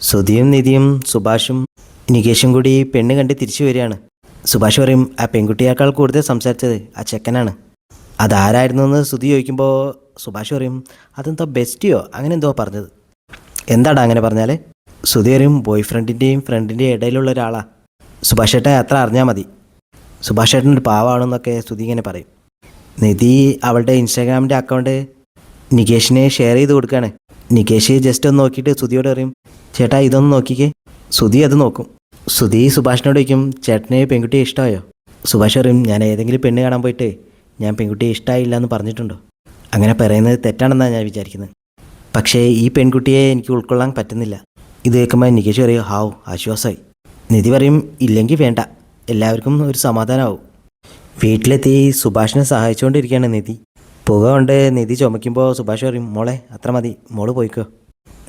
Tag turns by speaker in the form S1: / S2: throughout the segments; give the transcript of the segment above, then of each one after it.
S1: സുധിയും നിധിയും സുഭാഷും നികേഷും കൂടി പെണ്ണ് കണ്ട് തിരിച്ചു വരികയാണ്. സുഭാഷ് പറയും ആ പെൺകുട്ടിയേക്കാൾ കൂടുതൽ സംസാരിച്ചത് ആ ചെക്കനാണ്. അതാരായിരുന്നു എന്ന് സുധി ചോദിക്കുമ്പോൾ സുഭാഷ് പറയും അതെന്തോ ബെസ്റ്റിയോ അങ്ങനെ എന്തോ പറഞ്ഞത്. എന്താടാ അങ്ങനെ പറഞ്ഞാൽ? സുധി പറയും ബോയ് ഫ്രണ്ടിൻ്റെയും ഫ്രണ്ടിൻ്റെയും ഇടയിലുള്ള ഒരാളാ. സുഭാഷ് ഏട്ടൻ അത്ര അറിഞ്ഞാൽ മതി. സുഭാഷ് ഏട്ടൻ ഒരു പാവമാണെന്നൊക്കെ സുധി ഇങ്ങനെ പറയും. നിധി അവളുടെ ഇൻസ്റ്റാഗ്രാമിൻ്റെ അക്കൗണ്ട് നികേഷിനെ ഷെയർ ചെയ്ത് കൊടുക്കുകയാണ്. നികേഷ് ജസ്റ്റ് ഒന്ന് നോക്കിയിട്ട് സുധിയോട് പറയും ചേട്ടാ ഇതൊന്ന് നോക്കിക്കേ. സുധി അത് നോക്കും. സുധി സുഭാഷിനോട് ചോദിക്കും ചേട്ടനെ പെൺകുട്ടിയെ ഇഷ്ടമായോ? സുഭാഷ് പറയും ഞാൻ ഏതെങ്കിലും പെണ്ണ് കാണാൻ പോയിട്ട് ഞാൻ പെൺകുട്ടിയെ ഇഷ്ടമായില്ല എന്ന് പറഞ്ഞിട്ടുണ്ടോ? അങ്ങനെ പറയുന്നത് തെറ്റാണെന്നാണ് ഞാൻ വിചാരിക്കുന്നത്. പക്ഷേ ഈ പെൺകുട്ടിയെ എനിക്ക് ഉൾക്കൊള്ളാൻ പറ്റുന്നില്ല. ഇത് കേൾക്കുമ്പോൾ നികേഷ് പറയും ഹാവ് ആശ്വാസമായി. നിധി പറയും ഇല്ലെങ്കിൽ വേണ്ട, എല്ലാവർക്കും ഒരു സമാധാനമാവും. വീട്ടിലെത്തി സുഭാഷിനെ സഹായിച്ചുകൊണ്ടിരിക്കുകയാണ് നിധി. പുക കൊണ്ട് നിധി ചുമയ്ക്കുമ്പോൾ സുഭാഷ് പറയും മോളെ അത്ര മതി, മോള് പോയിക്കോ.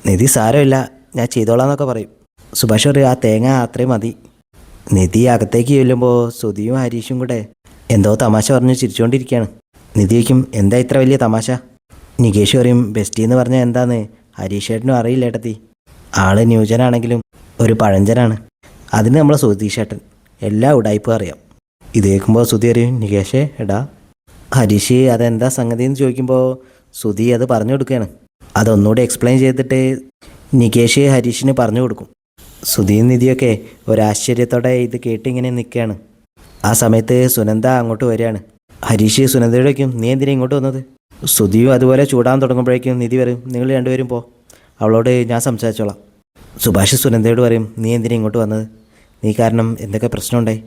S1: നിധി സാരമില്ല ഞാൻ ചെയ്തോളാന്നൊക്കെ പറയും. സുഭാഷ് പറയും ആ തേങ്ങ അത്രയും മതി. നിധി അകത്തേക്ക് ചെല്ലുമ്പോൾ സുധിയും ഹരീഷും കൂടെ എന്തോ തമാശ പറഞ്ഞ് ചിരിച്ചുകൊണ്ടിരിക്കുകയാണ്. നിധി ചോദിക്കും എന്താ ഇത്ര വലിയ തമാശ? നികേഷ് പറയും ബെസ്റ്റി എന്ന് പറഞ്ഞാൽ എന്താന്ന് ഹരീഷ് ഏട്ടനും അറിയില്ല ഏട്ടത്തി. ആള് ന്യൂജനാണെങ്കിലും ഒരു പഴഞ്ചനാണ്. അതിന് നമ്മളെ സുധീഷേട്ടൻ എല്ലാ ഉടായ്പും അറിയാം. ഇത് കേൾക്കുമ്പോൾ സുധി അറിയും നികേഷേ എടാ. ഹരീഷ് അതെന്താ സംഗതി എന്ന് ചോദിക്കുമ്പോൾ സുധി അത് പറഞ്ഞു കൊടുക്കുകയാണ്. അതൊന്നുകൂടി എക്സ്പ്ലെയിൻ ചെയ്തിട്ട് നികേഷ് ഹരീഷിന് പറഞ്ഞു കൊടുക്കും. സുധിയും നിധിയൊക്കെ ഒരാശ്ചര്യത്തോടെ ഇത് കേട്ടിങ്ങനെ നിൽക്കുകയാണ്. ആ സമയത്ത് സുനന്ദ അങ്ങോട്ട് വരികയാണ്. ഹരീഷ് സുനന്ദയോട് വയ്ക്കും നീ എന്തിനാ ഇങ്ങോട്ട് വന്നത്? സുധിയും അതുപോലെ ചൂടാൻ തുടങ്ങുമ്പോഴേക്കും നിധി പറയും നിങ്ങൾ രണ്ടുപേരും പോ, അവളോട് ഞാൻ സംസാരിച്ചോളാം. സുഭാഷ് സുനന്ദയോട് പറയും നീ എന്തിനാ ഇങ്ങോട്ട് വന്നത്? നീ കാരണം എന്തൊക്കെ പ്രശ്നമുണ്ടായി?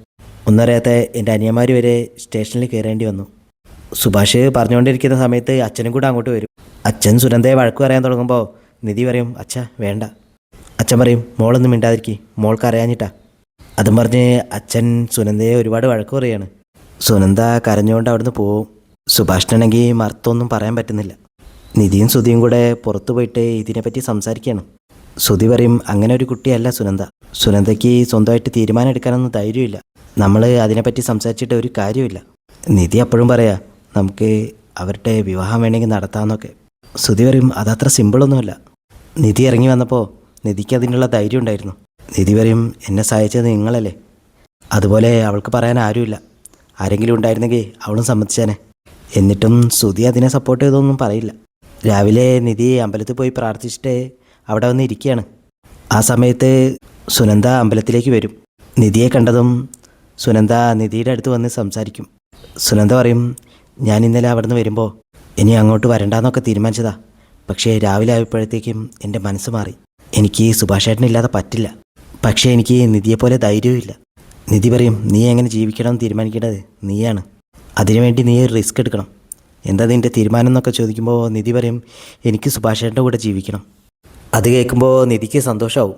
S1: ഒന്നറിയാത്ത എൻ്റെ അനിയന്മാർ വരെ സ്റ്റേഷനിൽ കയറേണ്ടി വന്നു. സുഭാഷ് പറഞ്ഞുകൊണ്ടിരിക്കുന്ന സമയത്ത് അച്ഛനും കൂടെ അങ്ങോട്ട് വരും. അച്ഛൻ സുനന്ദയെ വഴക്ക് പറയാൻ തുടങ്ങുമ്പോൾ നിധി പറയും അച്ഛ വേണ്ട. അച്ഛൻ പറയും മോളൊന്നും മിണ്ടാതിരിക്കും, മോൾക്ക് അറിയാഞ്ഞിട്ടാ. അതും പറഞ്ഞ് അച്ഛൻ സുനന്ദയെ ഒരുപാട് വഴക്ക് പറയുകയാണ്. സുനന്ദ കരഞ്ഞുകൊണ്ട് അവിടുന്ന് പോവും. സുഭാഷിനാണെങ്കിൽ മറുത്തൊന്നും പറയാൻ പറ്റുന്നില്ല. നിധിയും സുധിയും കൂടെ പുറത്തു പോയിട്ട് ഇതിനെപ്പറ്റി സംസാരിക്കുകയാണ്. സുധി പറയും അങ്ങനെ ഒരു കുട്ടിയല്ല സുനന്ദ. സുനന്ദയ്ക്ക് സ്വന്തമായിട്ട് തീരുമാനം എടുക്കാനൊന്നും ധൈര്യമില്ല. നമ്മൾ അതിനെപ്പറ്റി സംസാരിച്ചിട്ട് ഒരു കാര്യമില്ല. നിധി അപ്പോഴും പറയാ നമുക്ക് അവരുടെ വിവാഹം വേണമെങ്കിൽ നടത്താമെന്നൊക്കെ. സുധി പറയും അതത്ര സിമ്പിളൊന്നുമല്ല. നിധി ഇറങ്ങി വന്നപ്പോൾ നിധിക്ക് അതിനുള്ള ധൈര്യം ഉണ്ടായിരുന്നു. നിധി പറയും എന്നെ സഹായിച്ചത് നിങ്ങളല്ലേ, അതുപോലെ അവൾക്ക് പറയാൻ ആരുമില്ല. ആരെങ്കിലും ഉണ്ടായിരുന്നെങ്കിൽ അവളും സമ്മതിച്ചേനെ. എന്നിട്ടും സുധി അതിനെ സപ്പോർട്ട് ചെയ്തൊന്നും പറയില്ല. രാവിലെ നിധി അമ്പലത്തിൽ പോയി പ്രാർത്ഥിച്ചിട്ട് അവിടെ വന്ന് ഇരിക്കുകയാണ്. ആ സമയത്ത് സുനന്ദ അമ്പലത്തിലേക്ക് വരും. നിധിയെ കണ്ടതും സുനന്ദ നിധിയുടെ അടുത്ത് വന്ന് സംസാരിക്കും. സുനന്ദ പറയും ഞാൻ ഇന്നലെ അവിടെ നിന്ന് വരുമ്പോൾ ഇനി അങ്ങോട്ട് വരണ്ടെന്നൊക്കെ തീരുമാനിച്ചതാ. പക്ഷേ രാവിലെ ആയപ്പോഴത്തേക്കും എൻ്റെ മനസ്സ് മാറി. എനിക്ക് സുഭാഷേട്ടനില്ലാതെ പറ്റില്ല. പക്ഷേ എനിക്ക് നിധിയെപ്പോലെ ധൈര്യവുമില്ല. നിധി പറയും നീ എങ്ങനെ ജീവിക്കണമെന്ന് തീരുമാനിക്കേണ്ടത് നീയാണ്. അതിനുവേണ്ടി നീ റിസ്ക് എടുക്കണം. എന്താ നിൻ്റെ തീരുമാനം എന്നൊക്കെ ചോദിക്കുമ്പോൾ നിധി പറയും എനിക്ക് സുഭാഷേട്ടൻ്റെ കൂടെ ജീവിക്കണം. അത് കേൾക്കുമ്പോൾ നിധിക്ക് സന്തോഷമാവും.